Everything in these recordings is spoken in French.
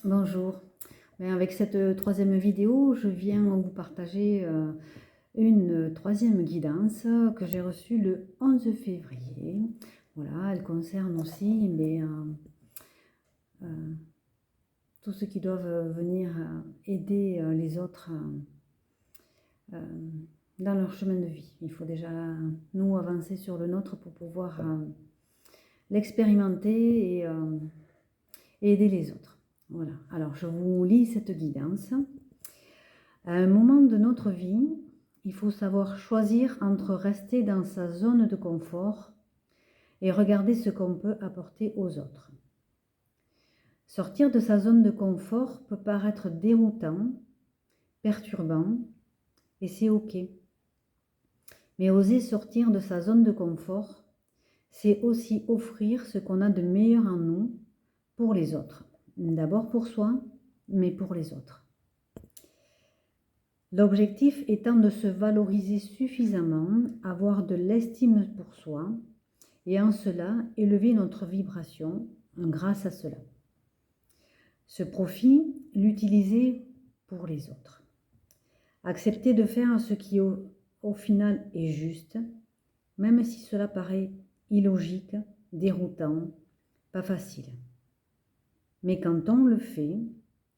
Bonjour. Avec cette troisième vidéo, je viens vous partager une troisième guidance que j'ai reçue le 11 février. Voilà, elle concerne aussi euh, tous ceux qui doivent venir aider les autres euh, dans leur chemin de vie. Il faut déjà, nous, avancer sur le nôtre pour pouvoir l'expérimenter et aider les autres. Voilà, alors je vous lis cette guidance. À un moment de notre vie, il faut savoir choisir entre rester dans sa zone de confort et regarder ce qu'on peut apporter aux autres. Sortir de sa zone de confort peut paraître déroutant, perturbant, et c'est ok. Mais oser sortir de sa zone de confort, c'est aussi offrir ce qu'on a de meilleur en nous pour les autres. D'abord pour soi, mais pour les autres. L'objectif étant de se valoriser suffisamment, avoir de l'estime pour soi et en cela élever notre vibration grâce à cela. Ce profit, l'utiliser pour les autres. Accepter de faire ce qui au final est juste, même si cela paraît illogique, déroutant, pas facile. Mais quand on le fait,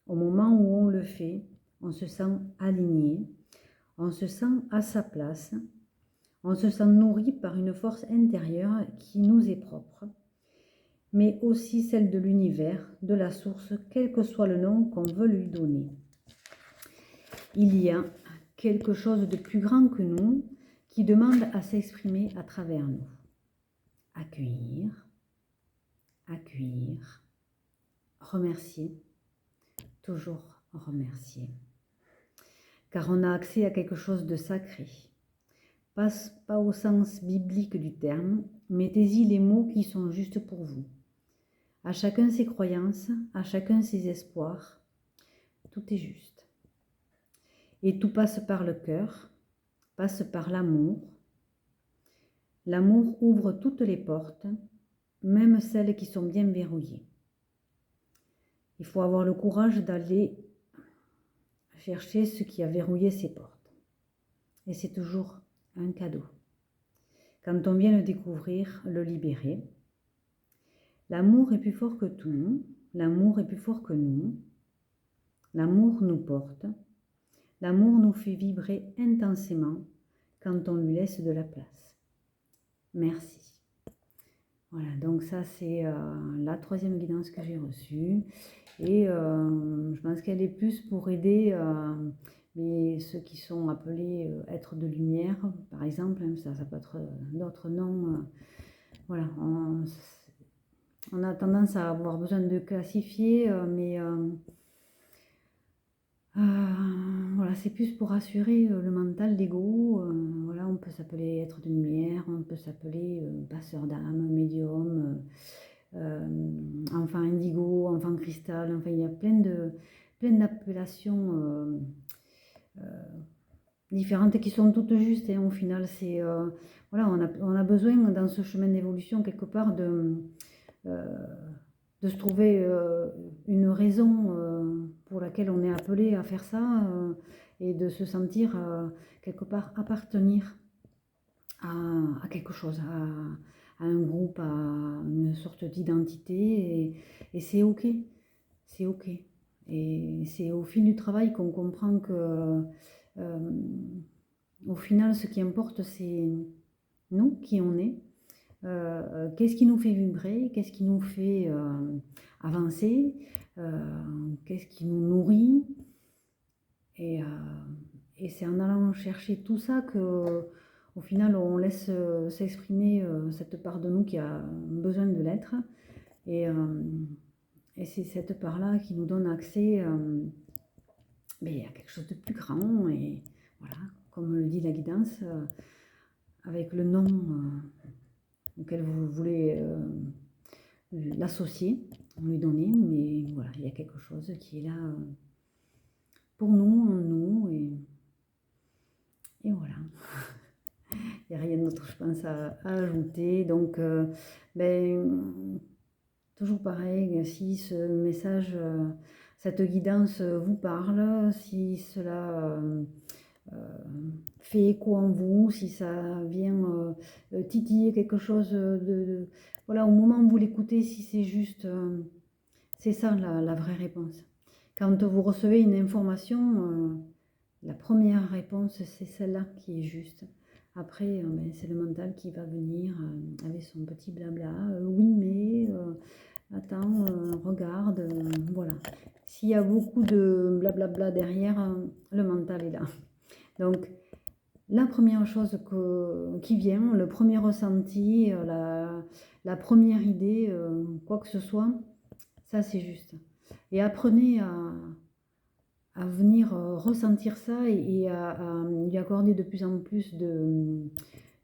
au moment où on le fait, on se sent aligné, on se sent à sa place, on se sent nourri par une force intérieure qui nous est propre, mais aussi celle de l'univers, de la source, quel que soit le nom qu'on veut lui donner. Il y a quelque chose de plus grand que nous qui demande à s'exprimer à travers nous. Accueillir, accueillir, remercier, toujours remercier. Car on a accès à quelque chose de sacré. Pas au sens biblique du terme, mettez-y les mots qui sont justes pour vous. À chacun ses croyances, à chacun ses espoirs, tout est juste. Et tout passe par le cœur, passe par l'amour. L'amour ouvre toutes les portes, même celles qui sont bien verrouillées. Il faut avoir le courage d'aller chercher ce qui a verrouillé ces portes. Et c'est toujours un cadeau. Quand on vient le découvrir, le libérer. L'amour est plus fort que tout, l'amour est plus fort que nous. L'amour nous porte, l'amour nous fait vibrer intensément quand on lui laisse de la place. Merci. Voilà, donc ça c'est la troisième guidance que j'ai reçue. Et je pense qu'elle est plus pour aider ceux qui sont appelés êtres de lumière, par exemple, ça peut être d'autres noms. Voilà, on a tendance à avoir besoin de classifier, voilà, c'est plus pour assurer le mental d'ego. Voilà, on peut s'appeler être de lumière, on peut s'appeler passeur d'âme, médium, enfant indigo, enfant cristal. Enfin, il y a plein d'appellations différentes qui sont toutes justes. Au final, c'est voilà, on a besoin dans ce chemin d'évolution quelque part de se trouver une raison pour laquelle on est appelé à faire ça et de se sentir quelque part appartenir à quelque chose, à un groupe, à une sorte d'identité et c'est ok, c'est ok. Et c'est au fil du travail qu'on comprend que au final ce qui importe c'est nous, qui on est. Qu'est-ce qui nous fait vibrer, qu'est-ce qui nous fait avancer, qu'est-ce qui nous nourrit. Et c'est en allant chercher tout ça que, au final, on laisse s'exprimer cette part de nous qui a besoin de l'être. Et c'est cette part-là qui nous donne accès à quelque chose de plus grand. Et voilà, comme le dit la guidance, avec le nom auquel vous voulez l'associer, lui donner, mais voilà, il y a quelque chose qui est là pour nous, en nous, et voilà. Il n'y a rien d'autre, je pense, à ajouter. Donc, toujours pareil, si ce message, cette guidance vous parle, si cela fait écho en vous, si ça vient titiller quelque chose voilà, au moment où vous l'écoutez, si c'est juste, c'est ça la vraie réponse. Quand vous recevez une information, la première réponse, c'est celle-là qui est juste. Après, ben, c'est le mental qui va venir avec son petit blabla. Oui, mais attends, regarde, voilà. S'il y a beaucoup de blablabla derrière, le mental est là. Donc, la première chose qui vient, le premier ressenti, la première idée, quoi que ce soit, ça c'est juste. Et apprenez à venir ressentir ça et à lui accorder de plus en plus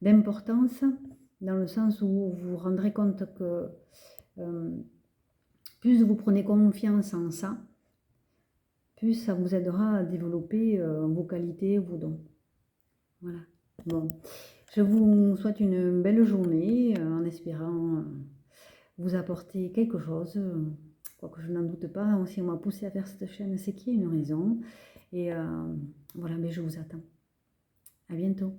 d'importance, dans le sens où vous vous rendrez compte que plus vous prenez confiance en ça, plus ça vous aidera à développer vos qualités, vos dons. Voilà. Bon, je vous souhaite une belle journée en espérant vous apporter quelque chose. Quoique je n'en doute pas, si on m'a poussé à faire cette chaîne, c'est qu'il y a une raison. Et voilà, mais je vous attends. À bientôt.